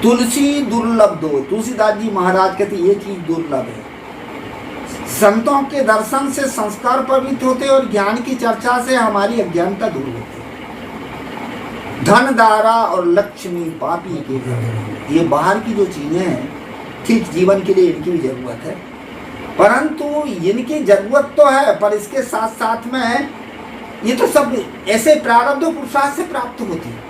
तुलसी दुर्लभ दो। तुलसीदास जी महाराज कहते ये चीज दुर्लभ है। संतों के दर्शन से संस्कार पवित्र होते और ज्ञान की चर्चा से हमारी अज्ञानता दूर होती। धन दारा और लक्ष्मी पापी के घर। ये बाहर की जो चीजें हैं ठीक जीवन के लिए इनकी भी जरूरत है, परंतु इनकी जरूरत तो है, पर इसके साथ साथ में ये तो सब ऐसे प्रारब्ध पुरुषार्थ से प्राप्त होती है।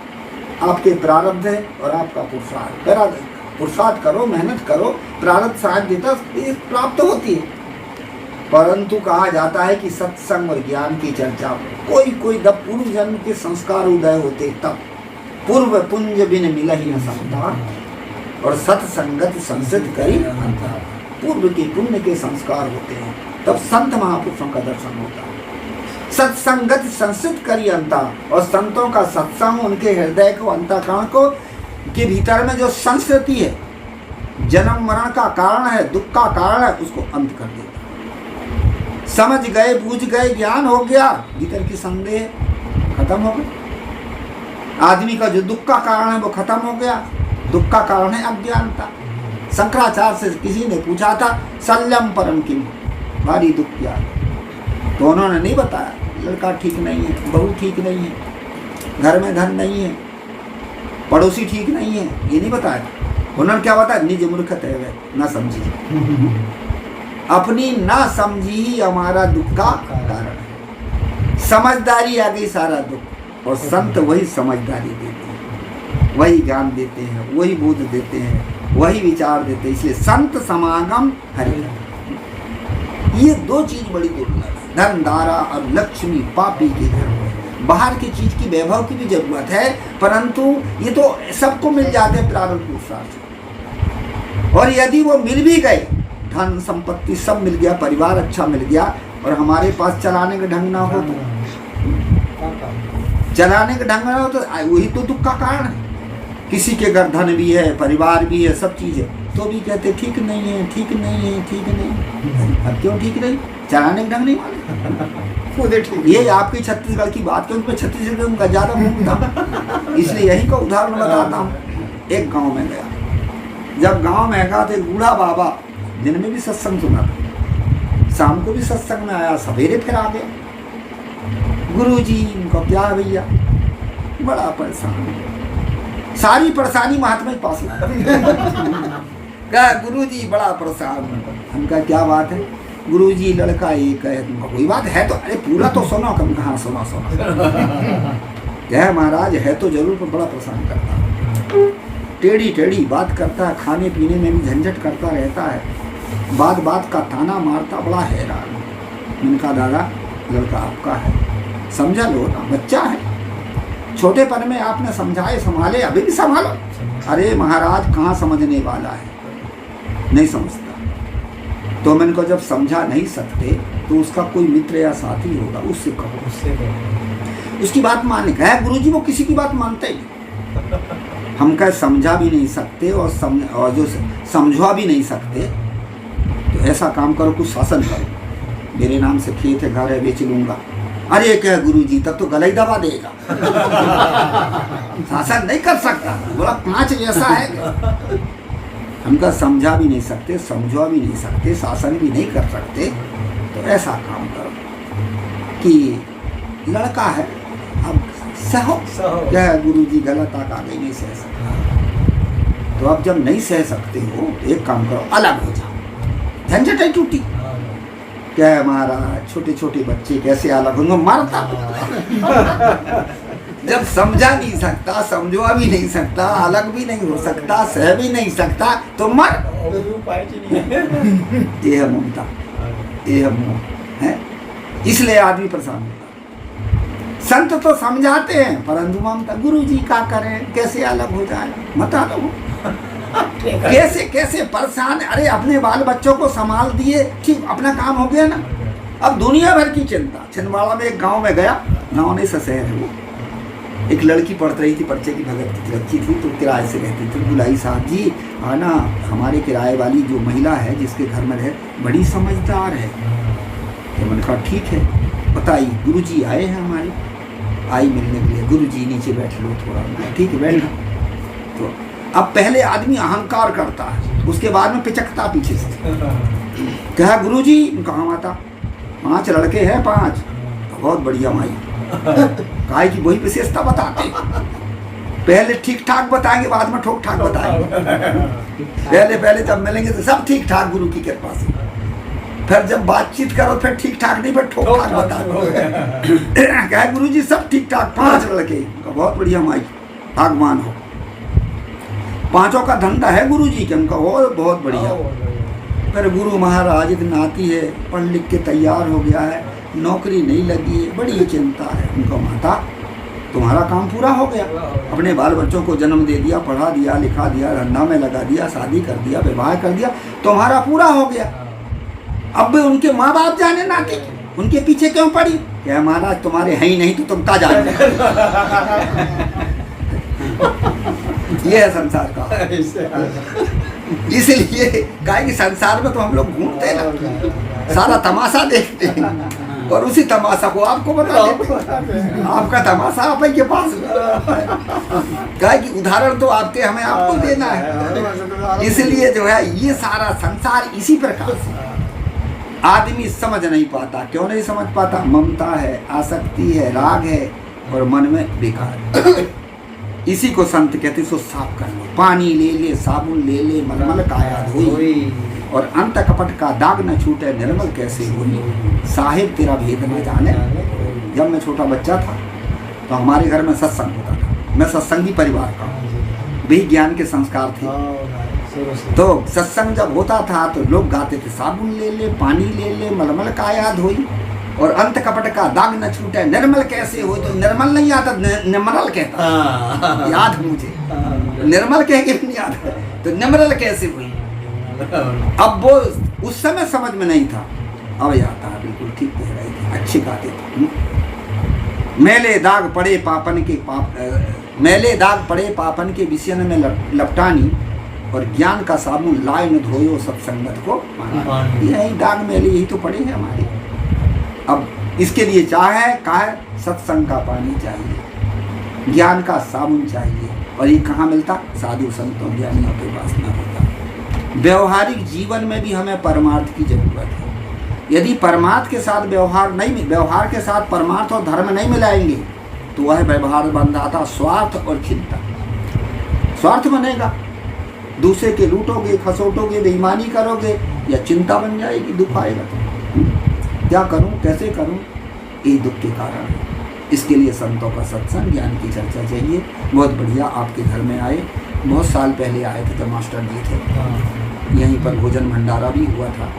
आपके प्रारब्ध है और आपका पुरुषार्थ, पुरुषार्थ करो, मेहनत करो, प्रारब्ध साथ देता प्राप्त होती है। परंतु कहा जाता है कि सत्संग और ज्ञान की चर्चा, कोई जब पूर्व जन्म के संस्कार उदय होते तब पूर्व पुंज बिन मिला ही न सकता और सत्संगत संसिद्ध करी पूर्व के पुण्य के संस्कार होते हैं, तब संत महापुरुषों का दर्शन होता है। सत्संगत संसिद्ध करी अंता, और संतों का सत्संग उनके हृदय को, अंतःकरण को के भीतर में जो संस्कृति है, जन्म मरण का कारण है, दुख का कारण है, उसको अंत कर देता। समझ गए, बूझ गए, ज्ञान हो गया, भीतर की संदेह खत्म हो गई। आदमी का जो दुख का कारण है वो खत्म हो गया। दुख का कारण है अज्ञानता। शंकराचार्य से किसी ने पूछा था शल्यम परम किम, भारी दुख क्या है, तो उन्होंने नहीं बताया। लड़का ठीक नहीं है, बहू ठीक नहीं है, घर में धन नहीं है, पड़ोसी ठीक नहीं है, ये नहीं बताया। उन्होंने क्या बताया? निज मूर्खत है, ना समझी। अपनी ना समझी ही हमारा दुख का कारण है। समझदारी आ गई सारा दुख, और संत वही समझदारी देते हैं, वही ज्ञान देते हैं, वही बोध देते हैं, वही विचार देते हैं। इसलिए संत समागम हरि, ये दो चीज बड़ी दुर्लभ है, धन दारा और लक्ष्मी पापी के घर। बाहर की चीज की वैभव की भी जरूरत है, परंतु ये तो सबको मिल जाते हैं प्रारब्ध पुरुषार्थ। और यदि वो मिल भी गए, धन संपत्ति सब मिल गया, परिवार अच्छा मिल गया, और हमारे पास चलाने का ढंग ना हो तो, चलाने का ढंग ना हो तो वही तो दुख का कारण है। किसी के घर धन भी है, परिवार भी है, सब चीज है, तो भी कहते ठीक नहीं है, ठीक नहीं है, ठीक नहीं। अब क्यों ठीक नहीं? चलाने का ढंग नहीं मालूम। ये आपकी छत्तीसगढ़ की बात, क्योंकि छत्तीसगढ़ का ज्यादा भूमि था, इसलिए यही का उदाहरण बताता हूँ। एक गांव में गया, जब गांव में गया तो एक बूढ़ा बाबा, दिन में भी सत्संग सुना था, शाम को भी सत्संग में आया, सवेरे फिर आ गया। गुरुजी इनको क्या है भैया, बड़ा परेशान, सारी परेशानी महात्मा के पास ला। गुरुजी बड़ा परेशान। हमका क्या बात है? गुरुजी लड़का एक है। तुमको कोई बात है तो अरे पूरा तो सुनो। कम कहाँ सुना क्या महाराज है तो जरूर, पर बड़ा परेशान करता है, टेढ़ी टेढ़ी बात करता है, खाने पीने में भी झंझट करता रहता है, बात बात का ताना मारता, बड़ा हैरान। उनका दादा लड़का आपका है, समझा लो ना, बच्चा है, छोटे पर में आपने समझाए संभाले, अभी भी संभालो। अरे महाराज कहाँ समझने वाला है, नहीं समझता। तो मैं इनको जब समझा नहीं सकते तो उसका कोई मित्र या साथी होगा, उससे कहो, उसकी बात माने। कहे गुरुजी वो किसी की बात मानते ही। हम कह समझा भी नहीं सकते और जो समझवा भी नहीं सकते, तो ऐसा काम करो, कुछ शासन करो। मेरे नाम से खेत है, घर है, बेच लूंगा। अरे क्या गुरुजी, तब तो गला ही दबा देगा। शासन नहीं कर सकता, बोला कांच जैसा है। हमका समझा भी नहीं सकते, समझवा भी नहीं सकते, शासन भी नहीं कर सकते, तो ऐसा काम करो कि लड़का है, अब सहो। क्या गुरुजी गलत आ गई, नहीं सह सकता। तो अब जब नहीं सह सकते हो, एक काम करो, अलग हो जाओ, झंझट है टूटी। क्या है महाराज, छोटे छोटे बच्चे कैसे अलग होंगे, मरता। जब समझा नहीं सकता, समझवा भी नहीं सकता, अलग भी नहीं हो सकता, सह भी नहीं सकता, तो मर। ये है ममता, ये है मोह है, इसलिए आदमी परेशान होता। संत तो समझाते हैं, परंतु ममता, गुरुजी क्या करें, कैसे अलग हो जाए, मत अलग हो। कैसे कैसे परेशान। अरे अपने बाल बच्चों को संभाल दिए, ठीक, अपना काम हो गया ना। अब दुनिया भर की चिंता। छिंदवाड़ा में एक गांव में गया, गाँव नहीं शहर है वो, एक लड़की पढ़ रही थी, पर्चे की भगत की लड़की थी, तो किराए से रहती थी। बुलाई साहब जी आना, हमारे किराए वाली जो महिला है जिसके घर में रहे, बड़ी समझदार है। तो मैंने कहा ठीक है, बताइए। गुरुजी आए हैं हमारे, आई मिलने के लिए। गुरुजी नीचे बैठ लो थोड़ा, ठीक है बैठना। तो अब पहले आदमी अहंकार करता है, उसके बाद में पिचकता पीछे से। कहा गुरुजी, कहा माता 5 लड़के हैं 5, बहुत बढ़िया माई। कहा कि वही विशेषता बताते, पहले ठीक ठाक बताएंगे, बाद में ठोक ठाक बताएंगे। पहले जब मिलेंगे तो सब ठीक ठाक गुरु की कृपा से, फिर जब बातचीत करो फिर ठीक ठाक नहीं, फिर ठोक ठाक बताओ। कहा गुरुजी सब ठीक ठाक 5 लड़के, बहुत बढ़िया माई, भगवान हो। 5 का धंधा है गुरुजी के, उनका हो बहुत बढ़िया। फिर गुरु महाराज एक नाती है, पढ़ लिख के तैयार हो गया है, नौकरी नहीं लगी है, बड़ी चिंता है उनको। माता तुम्हारा काम पूरा हो गया, अपने बाल बच्चों को जन्म दे दिया, पढ़ा दिया, लिखा दिया, धंधा में लगा दिया, शादी कर दिया, विवाह कर दिया, तुम्हारा पूरा हो गया। अब उनके माँ बाप जाने नाते उनके पीछे क्यों पड़ी? क्या महाराज तुम्हारे हैं ही नहीं तो तुम का जान। ये है संसार का। इसलिए कहा कि संसार में तो हम लोग घूमते ना, सारा तमाशा देखते हैं और उसी तमाशा को आपको बता देते हैं। आपका तमाशा आप ही के पास। कहा कि उदाहरण तो आपके हमें आपको देना है। इसलिए जो है ये सारा संसार इसी प्रकार से आदमी समझ नहीं पाता। क्यों नहीं समझ पाता? ममता है, आसक्ति है, राग है और मन में बेकार। इसी को संत कहते सो साफ कर लो, पानी ले ले, साबुन ले ले, मलमल काया धोई, और अंत कपट का दाग न छूटे, निर्मल कैसे होई। साहिब तेरा भेद न जाने। जब मैं छोटा बच्चा था तो हमारे घर में सत्संग होता था। मैं सत्संगी परिवार का, भी ज्ञान के संस्कार थे। तो सत्संग जब होता था तो लोग गाते थे, साबुन ले ले, पानी ले ले, मलमल काया धोई, और अंत कपट का दाग न छूटे, निर्मल कैसे हो। तो निर्मल नहीं आता, निमरल कहता। याद है मुझे, निर्मल कह के नहीं याद है, तो निमरल कैसे हुई। अब वो उस समय समझ में नहीं था, अब आता है। बिल्कुल ठीक कह रहे थे, अच्छे गाते थे। मेले दाग पड़े पापन के मेले दाग पड़े पापन के विषयन में लपटानी, और ज्ञान का साबुन लाए न धोयो, सत्संगत को पानी। यही दाग मेले यही तो पड़े हैं हमारे। अब इसके लिए कहा सत्संग का पानी चाहिए, ज्ञान का साबुन चाहिए, और ये कहाँ मिलता? साधु संतों ज्ञानियों के पास न होता। व्यवहारिक जीवन में भी हमें परमार्थ की जरूरत है। यदि परमार्थ के साथ व्यवहार के साथ परमार्थ और धर्म नहीं मिलाएंगे तो वह व्यवहार बन जाता स्वार्थ और चिंता। स्वार्थ बनेगा, दूसरे के लूटोगे, खसोटोगे, बेईमानी करोगे, या चिंता बन जाएगी, दुख आएगा। क्या करूं, कैसे करूं, ये दुख के कारण है। इसके लिए संतों का सत्संग, ज्ञान की चर्चा चाहिए। बहुत बढ़िया आपके घर में आए, बहुत साल पहले आए थे जब मास्टर जी थे। यहीं पर भोजन भंडारा भी हुआ था।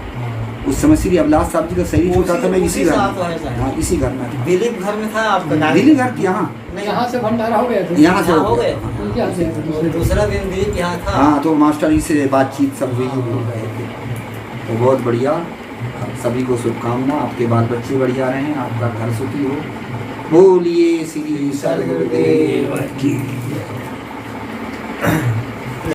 उस समय श्री अभिलाष साहब जी का शरीर छूटा था। मैं इसी घर में, हाँ इसी घर में था। दिलीप घर में था आपका? दिल्ली घर की, यहाँ यहाँ से भंडारा हो गया था। यहाँ से हो गया। दूसरा दिन दिलीप यहाँ था। हाँ, तो मास्टर जी से बातचीत सब हुई, बोल रहे थे। तो बहुत बढ़िया, सभी को शुभकामना। आपके बाल बच्चे बढ़िया रहें, आपका घर सुखी हो। बोलिए श्री सद्गुरुदेव की।